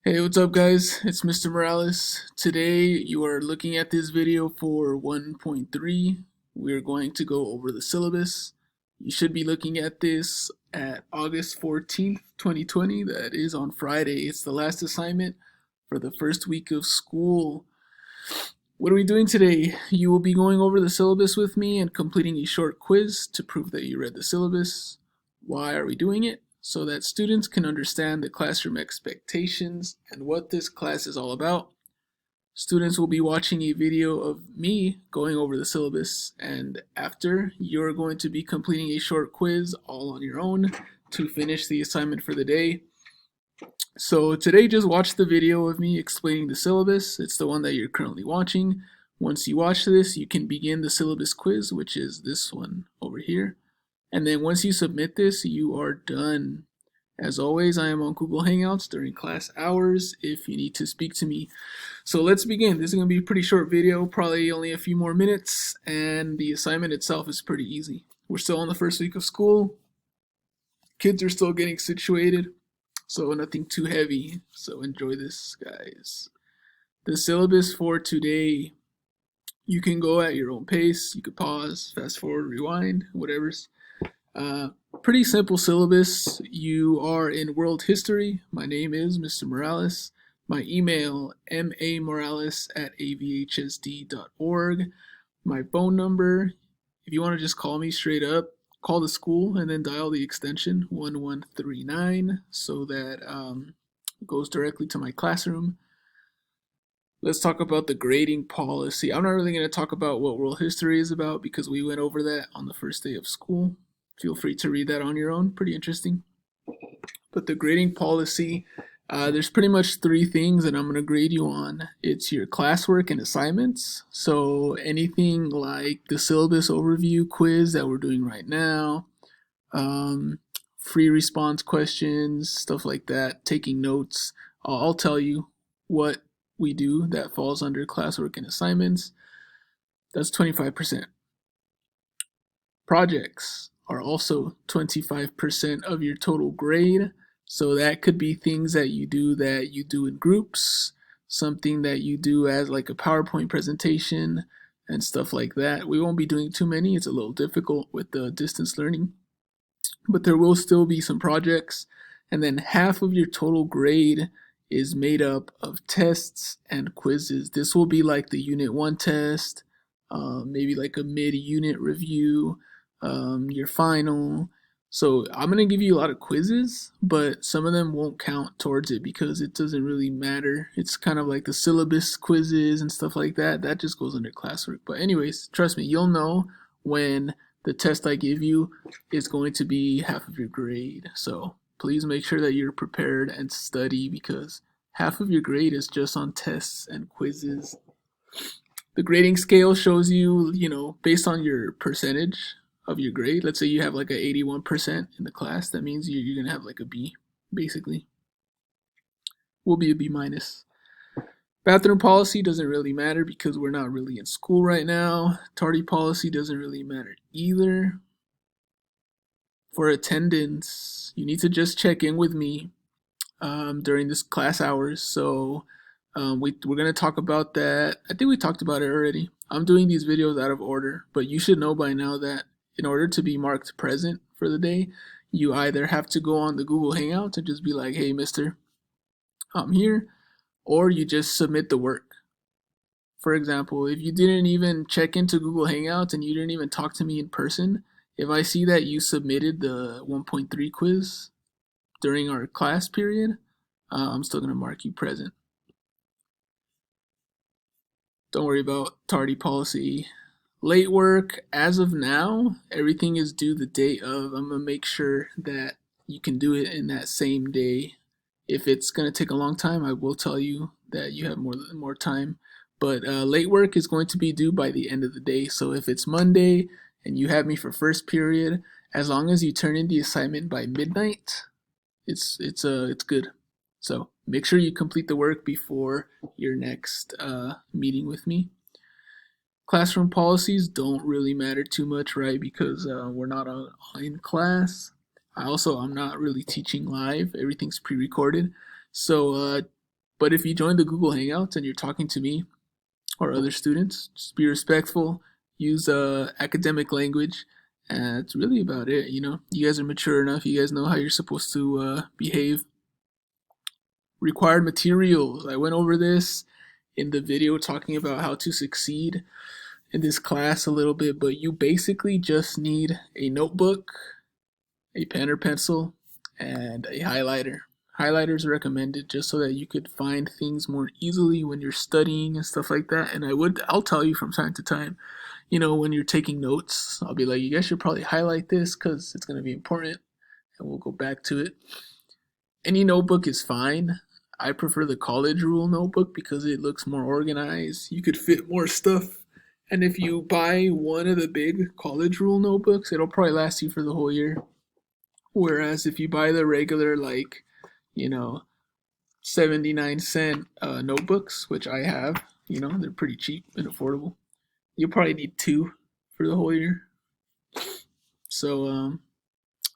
Hey, what's up guys? It's Mr. Morales. Today you are looking at this video for 1.3. We're going to go over the syllabus. You should be looking at this at August 14th, 2020. That is on Friday. It's the last assignment for the first week of school. What are we doing today? You will be going over the syllabus with me and completing a short quiz to prove that you read the syllabus. Why are we doing it? So that students can understand the classroom expectations and what this class is all about. Students will be watching a video of me going over the syllabus, and after, you're going to be completing a short quiz all on your own to finish the assignment for the day. So today just watch the video of me explaining the syllabus. It's the one that you're currently watching. Once you watch this, you can begin the syllabus quiz, which is this one over here. And then once you submit this, you are done. As always, I am on Google Hangouts during class hours if you need to speak to me. So let's begin. This is going to be a pretty short video, probably only a few more minutes, and the assignment itself is pretty easy. We're still on the first week of school. Kids are still getting situated, so nothing too heavy. So enjoy this, guys. The syllabus for today, you can go at your own pace. You could pause, fast forward, rewind, whatever's. Pretty simple syllabus. You are in world history. My name is Mr. Morales. My email, mamorales@avhsd.org. My phone number, if you want to just call me straight up, call the school and then dial the extension 1139 so that it goes directly to my classroom. Let's talk about the grading policy. I'm not really going to talk about what world history is about because we went over that on the first day of school. Feel free to read that on your own. Pretty interesting. But the grading policy, there's pretty much three things that I'm going to grade you on. It's your classwork and assignments. So anything like the syllabus overview quiz that we're doing right now, free response questions, stuff like that, taking notes. I'll tell you what we do that falls under classwork and assignments. That's 25%. Projects are also 25% of your total grade. So that could be things that you do in groups, something that you do as like a PowerPoint presentation and stuff like that. We won't be doing too many. It's a little difficult with the distance learning, but there will still be some projects. And then half of your total grade is made up of tests and quizzes. This will be like the Unit 1 test, maybe like a mid-unit review, your final. So I'm going to give you a lot of quizzes, but some of them won't count towards it because it doesn't really matter. It's kind of like the syllabus quizzes and stuff like that. That just goes under classwork. But anyways, trust me, you'll know when the test I give you is going to be half of your grade. So please make sure that you're prepared and study because half of your grade is just on tests and quizzes. The grading scale shows you, based on your percentage of your grade. Let's say you have like a 81% in the class. That means you're going to have like a B, basically. Will be a B minus. Bathroom policy doesn't really matter because we're not really in school right now. Tardy policy doesn't really matter either. For attendance, you need to just check in with me during this class hours. So we're going to talk about that. I think we talked about it already. I'm doing these videos out of order, but you should know by now that in order to be marked present for the day, you either have to go on the Google Hangout and just be like, hey, mister, I'm here, or you just submit the work. For example, if you didn't even check into Google Hangouts and you didn't even talk to me in person, if I see that you submitted the 1.3 quiz during our class period, I'm still going to mark you present. Don't worry about tardy policy. Late work, as of now, everything is due the day of. I'm going to make sure that you can do it in that same day. If it's going to take a long time, I will tell you that you have more time. But late work is going to be due by the end of the day. So if it's Monday and you have me for first period, as long as you turn in the assignment by midnight, it's good. So make sure you complete the work before your next meeting with me. Classroom policies don't really matter too much, right? Because we're not in class. I'm not really teaching live. Everything's pre-recorded. So But if you join the Google Hangouts and you're talking to me or other students, just be respectful, use academic language, and that's really about it. You guys are mature enough, you guys know how you're supposed to behave. Required materials, I went over this in the video talking about how to succeed in this class a little bit, but you basically just need a notebook, a pen or pencil, and a highlighter. Highlighters recommended just so that you could find things more easily when you're studying and stuff like that. And I'll tell you from time to time, when you're taking notes, I'll be like, you guys should probably highlight this because it's going to be important, and we'll go back to it. Any notebook is fine. I prefer the college rule notebook because it looks more organized. You could fit more stuff. And if you buy one of the big college rule notebooks, it'll probably last you for the whole year. Whereas if you buy the regular, 79-cent notebooks, which I have, they're pretty cheap and affordable, you'll probably need two for the whole year. So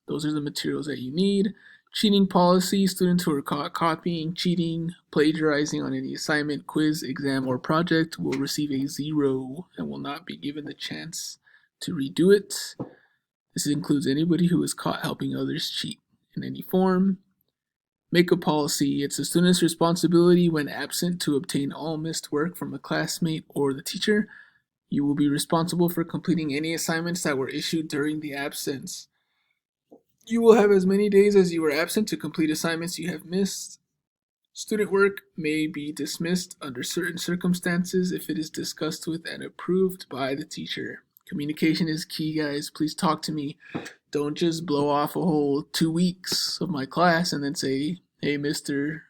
those are the materials that you need. Cheating policy: students who are caught copying, cheating, plagiarizing on any assignment, quiz, exam, or project will receive a 0 and will not be given the chance to redo it. This includes anybody who is caught helping others cheat in any form. Makeup policy: it's the student's responsibility when absent to obtain all missed work from a classmate or the teacher. You will be responsible for completing any assignments that were issued during the absence. You will have as many days as you were absent to complete assignments you have missed. Student work may be dismissed under certain circumstances if it is discussed with and approved by the teacher. Communication is key, guys. Please talk to me. Don't just blow off a whole 2 weeks of my class and then say, hey, mister,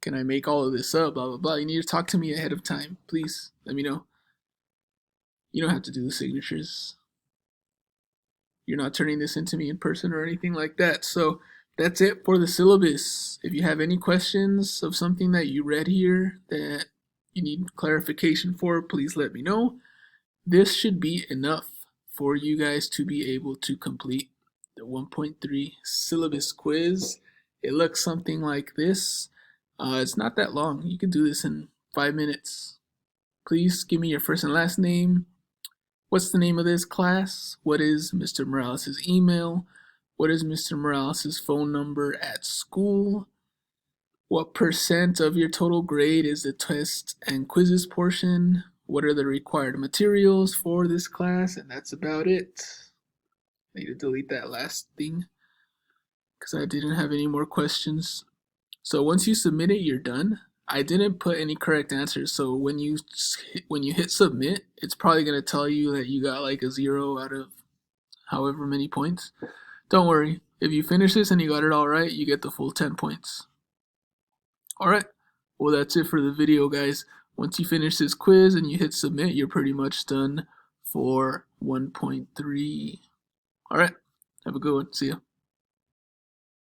can I make all of this up, blah, blah, blah. You need to talk to me ahead of time. Please, let me know. You don't have to do the signatures. You're not turning this into me in person or anything like that. So that's it for the syllabus. If you have any questions of something that you read here that you need clarification for, please let me know. This should be enough for you guys to be able to complete the 1.3 syllabus quiz. It looks something like this. It's not that long. You can do this in 5 minutes. Please give me your first and last name. What's the name of this class? What is Mr. Morales' email? What is Mr. Morales' phone number at school? What percent of your total grade is the test and quizzes portion? What are the required materials for this class? And that's about it. I need to delete that last thing because I didn't have any more questions. So once you submit it, you're done. I didn't put any correct answers, so when you hit submit, it's probably going to tell you that you got like a 0 out of however many points. Don't worry. If you finish this and you got it all right, you get the full 10 points. Alright, well that's it for the video, guys. Once you finish this quiz and you hit submit, you're pretty much done for 1.3. Alright, have a good one. See ya.